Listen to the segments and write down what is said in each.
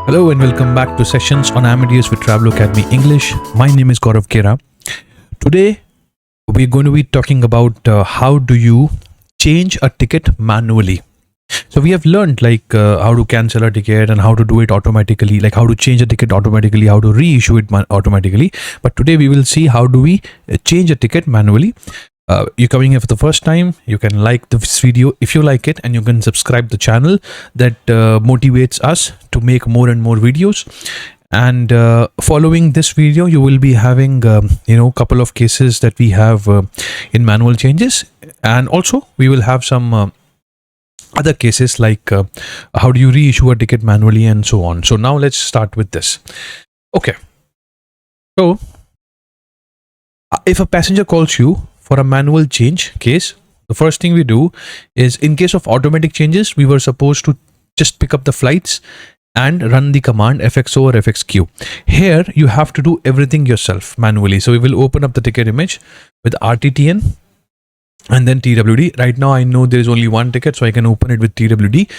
Hello and welcome back to sessions on Amadeus with TravelOcademy English. My name is Gaurav Gera. Today we're going to be talking about how do you change a ticket manually. So we have learned how to cancel a ticket and how to do it automatically, like how to change a ticket automatically, how to reissue it automatically. But today we will see how do we change a ticket manually. You're coming here for the first time, you can like this video if you like it, and you can subscribe the channel. That motivates us to make more and more videos. And following this video, you will be having couple of cases that we have in manual changes, and also we will have some other cases like how do you reissue a ticket manually and so on. So now let's start with this. Okay, so if a passenger calls you for a manual change case, the first thing we do is, in case of automatic changes, we were supposed to just pick up the flights and run the command FXO or FXQ. Here you have to do everything yourself manually. So we will open up the ticket image with RTTN and then TWD. Right now I know there is only one ticket, so I can open it with TWD.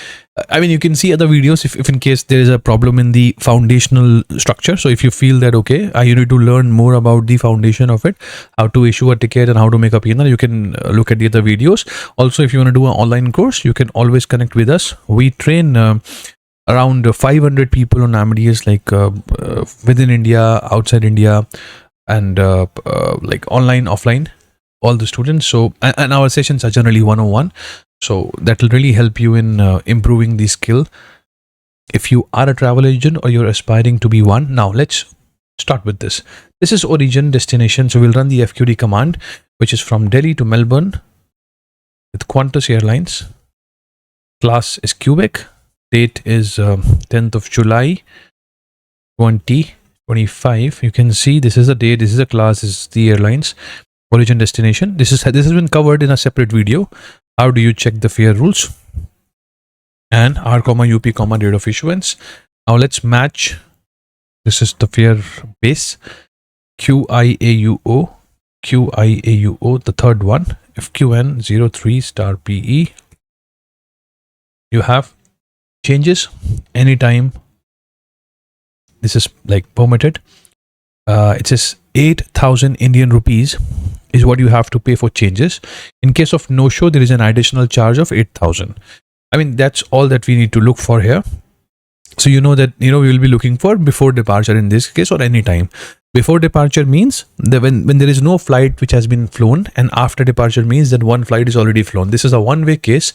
I mean, you can see other videos if in case there is a problem in the foundational structure. So if you feel that okay, you need to learn more about the foundation of it, how to issue a ticket and how to make a PNR, you can look at the other videos. Also, if you want to do an online course, you can always connect with us. We train around 500 people on Amadeus, within India, outside India, and like online, offline, all the students. So and our sessions are generally 101, so that will really help you in improving the skill if you are a travel agent or you're aspiring to be one. Now let's start with this. This is origin destination, so we'll run the FQD command, which is from Delhi to Melbourne with Qantas Airlines. Class is Quebec. Date is 10th of July 2025. You can see this is the date, this is the class, this is the airlines. Origin destination, this has been covered in a separate video. How do you check the fare rules, and R, UP, date of issuance. Now let's match. This is the fare base, QIAUO, the third one, FQN03 PE. You have changes anytime. This is like permitted. It says 8,000 Indian rupees is what you have to pay for changes. In case of no show, there is an additional charge of 8,000. I mean, that's all that we need to look for here. So you know that we will be looking for before departure in this case, or any time. Before departure means that when there is no flight which has been flown, and after departure means that one flight is already flown. This is a one-way case,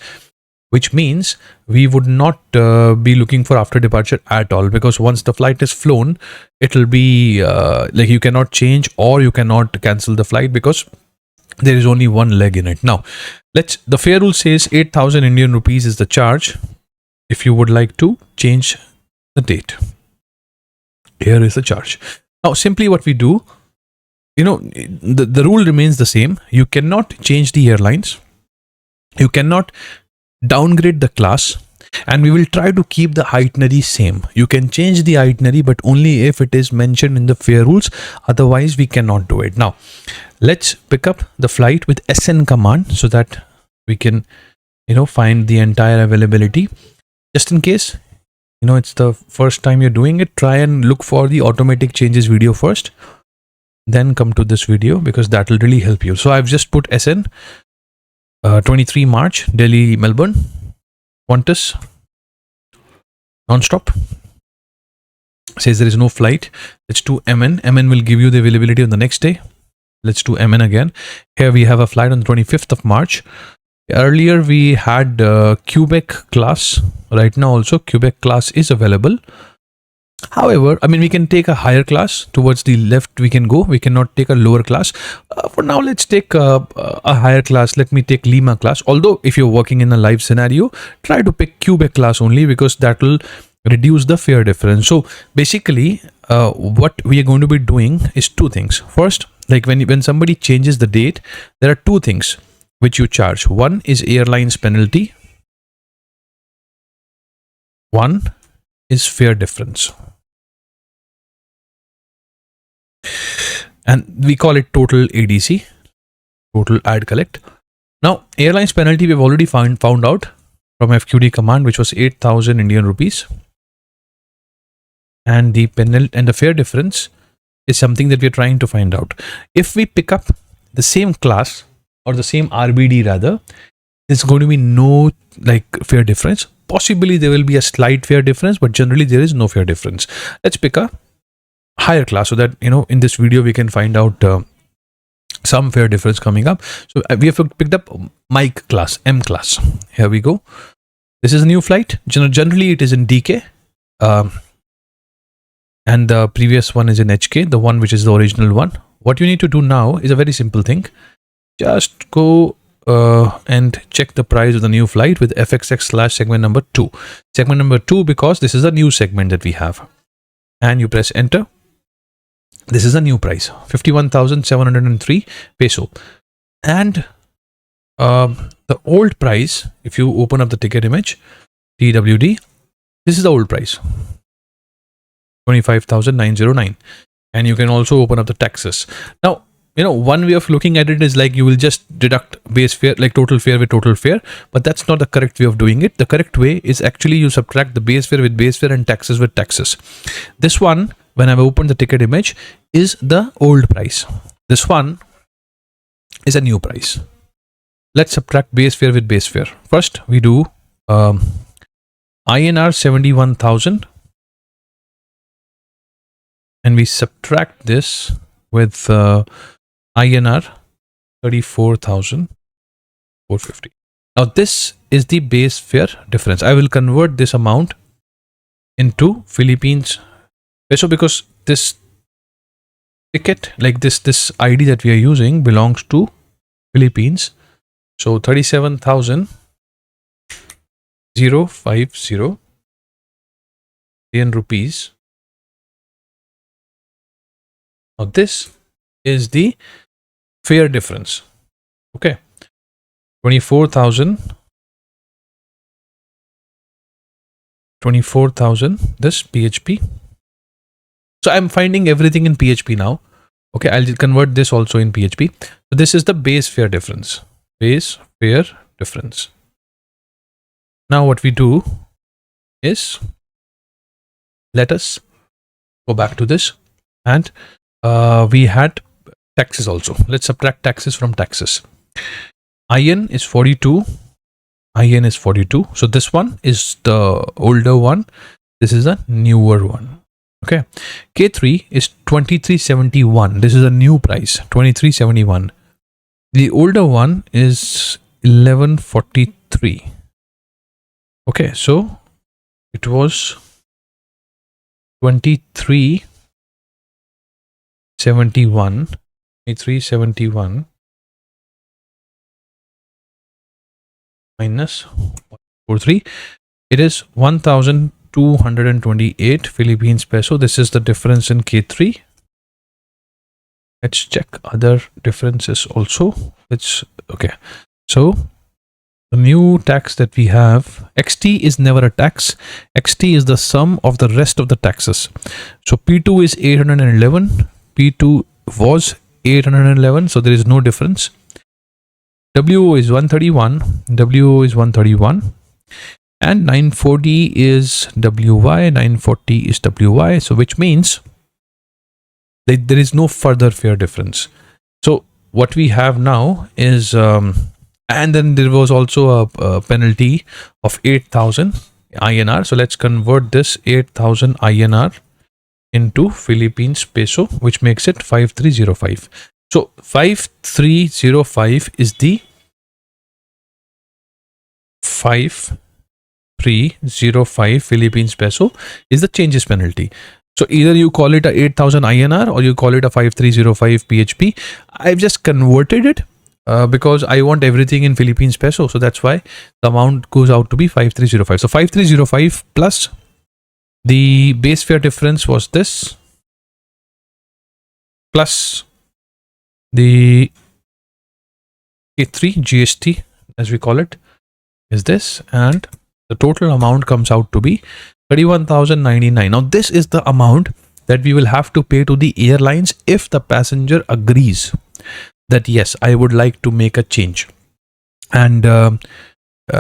which means we would not be looking for after departure at all, because once the flight is flown, it will be like you cannot change or you cannot cancel the flight because there is only one leg in it. Now, the fare rule says 8,000 Indian rupees is the charge if you would like to change the date. Here is the charge. Now, simply what we do, the rule remains the same. You cannot change the airlines. You cannot downgrade the class, and we will try to keep the itinerary same. You can change the itinerary, but only if it is mentioned in the fare rules. Otherwise we cannot do it. Now let's pick up the flight with SN command so that we can find the entire availability. Just in case it's the first time you're doing it, try and look for the automatic changes video first, then come to this video, because that will really help you. So I've just put SN 23 March, Delhi, Melbourne, Qantas, non-stop. Says there is no flight. Let's do MN. MN will give you the availability on the next day. Let's do MN again. Here we have a flight on the 25th of March. Earlier we had Quebec class. Right now also Quebec class is available. However, I mean, we can take a higher class. Towards the left we can go. We cannot take a lower class. For now, let's take a higher class. Let me take Lima class. Although if you're working in a live scenario, try to pick Quebec class only, because that will reduce the fare difference. So basically what we are going to be doing is two things. First, like when somebody changes the date, there are two things which you charge. One is airlines penalty. One is fare difference. And we call it total ADC, total add collect. Now, airlines penalty we've already found out from FQD command, which was 8,000 Indian rupees. and the penalty and the fare difference is something that we're trying to find out. If we pick up the same class or the same RBD rather, there's going to be no like fare difference. Possibly there will be a slight fare difference, but generally there is no fare difference. Let's pick a higher class so that, you know, in this video we can find out some fare difference coming up. So we have picked up Mike class, M class. Here we go. This is a new flight. Generally it is in DK. And the previous one is in HK, the one which is the original one. What you need to do now is a very simple thing. Just go and check the price of the new flight with FXX/segment number 2. Segment number 2 because this is a new segment that we have. And you press enter. This is a new price, 51,703 peso. And the old price, if you open up the ticket image, TWD, this is the old price. 25,909, and you can also open up the taxes. Now, you know, one way of looking at it is like you will just deduct base fare, like total fare with total fare, but that's not the correct way of doing it. The correct way is actually you subtract the base fare with base fare and taxes with taxes. This one, when I've opened the ticket image, is the old price. This one is a new price. Let's subtract base fare with base fare. First, we do INR 71,000. And we subtract this with INR 34,450. Now this is the base fare difference. I will convert this amount into Philippines peso because this ticket, like this ID that we are using, belongs to Philippines. So 37,050 Indian rupees. Now this is the fare difference. Okay, 24,000 this PHP. So I'm finding everything in PHP now. Okay, I'll convert this also in PHP. So this is the base fare difference. Base fare difference. Now what we do is, let us go back to this, and we had taxes also. Let's subtract taxes from taxes. IN is 42. IN is 42. So this one is the older one. This is a newer one. Okay. K3 is 2371. This is a new price, 2371. The older one is 1143. Okay. So it was 2371 minus 43. It is 1,228 Philippines peso. This is the difference in K3. Let's check other differences also. Okay. So the new tax that we have, XT is never a tax. XT is the sum of the rest of the taxes. So P2 is 811. P2 was 811. So there is no difference. WO is 131. WO is 131. And 940 is WY. 940 is WY. So which means that there is no further fare difference. So what we have now is, and then there was also a penalty of 8,000 INR. So let's convert this 8,000 INR into Philippines peso, which makes it 5305. So 5305 is the 5305 Philippines peso is the changes penalty. So either you call it a 8,000 INR or you call it a 5305 PHP. I've just converted it because I want everything in Philippines peso. So that's why the amount goes out to be 5305. So 5305 plus the base fare difference was this, plus the K3 GST, as we call it, is this, and the total amount comes out to be 31,099. Now this is the amount that we will have to pay to the airlines if the passenger agrees that yes, I would like to make a change. And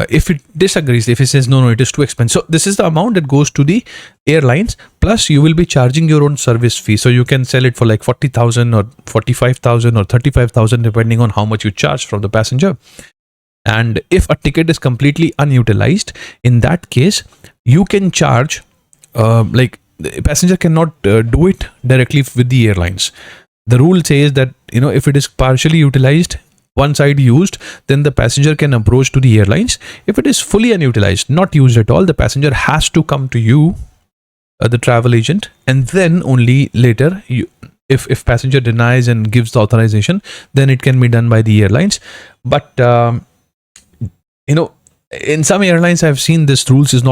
if it disagrees, if it says no, it is too expensive, so this is the amount that goes to the airlines, plus you will be charging your own service fee. So you can sell it for like 40,000 or 45,000 or 35,000 depending on how much you charge from the passenger. And if a ticket is completely unutilized, in that case you can charge like the passenger cannot do it directly with the airlines. The rule says that, you know, if it is partially utilized, one side used, then the passenger can approach to the airlines. If it is fully unutilized, not used at all, the passenger has to come to you, the travel agent, and then only later if passenger denies and gives the authorization, then it can be done by the airlines. But you know, in some airlines I've seen this rule is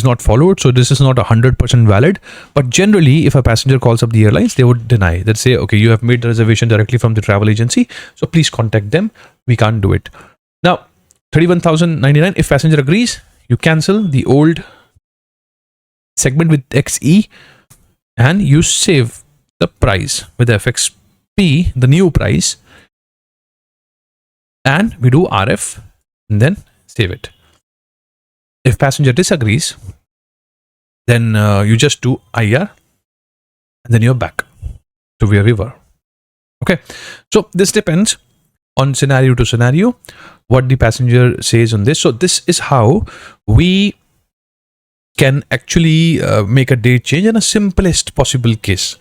not followed, so this is not 100% valid. But generally, if a passenger calls up the airlines, they would deny. They'd say, okay, you have made the reservation directly from the travel agency, so please contact them, we can't do it. Now 31,099, if passenger agrees, you cancel the old segment with XE and you save the price with FXP, the new price, and we do RF and then save it. If passenger disagrees, then you just do IR and then you're back to where we were. Okay, so this depends on scenario to scenario what the passenger says on this. So this is how we can actually make a date change in a simplest possible case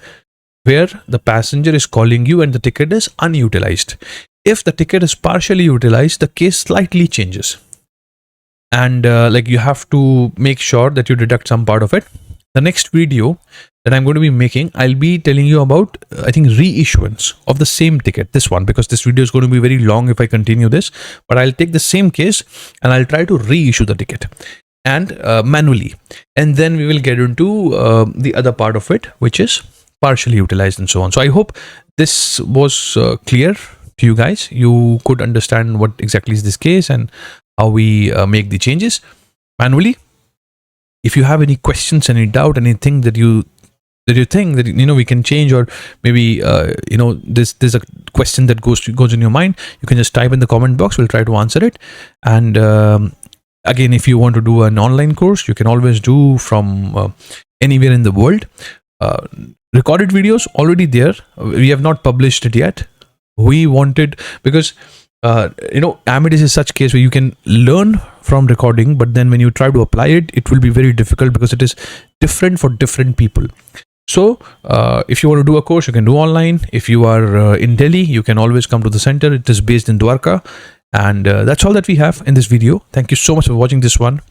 where the passenger is calling you and the ticket is unutilized. If the ticket is partially utilized, the case slightly changes. And like you have to make sure that you deduct some part of it. The next video that I'm going to be making, I'll be telling you about, I think, reissuance of the same ticket, this one, because this video is going to be very long if I continue this, but I'll take the same case and I'll try to reissue the ticket and manually, and then we will get into the other part of it, which is partially utilized and so on. So I hope this was clear to you guys. You could understand what exactly is this case and how we make the changes manually. If you have any questions, any doubt, anything that you think that, you know, we can change, or maybe you know, there's a question that goes in your mind, you can just type in the comment box. We'll try to answer it. And again, if you want to do an online course, you can always do from anywhere in the world. Recorded videos already there. We have not published it yet. We wanted, because you know, Amadeus is such case where you can learn from recording, but then when you try to apply it, it will be very difficult because it is different for different people. So if you want to do a course, you can do online. If you are in Delhi, you can always come to the center. It is based in Dwarka. And that's all that we have in this video. Thank you so much for watching this one,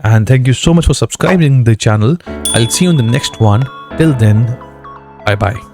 and thank you so much for subscribing the channel. I'll see you in the next one. Till then, bye bye.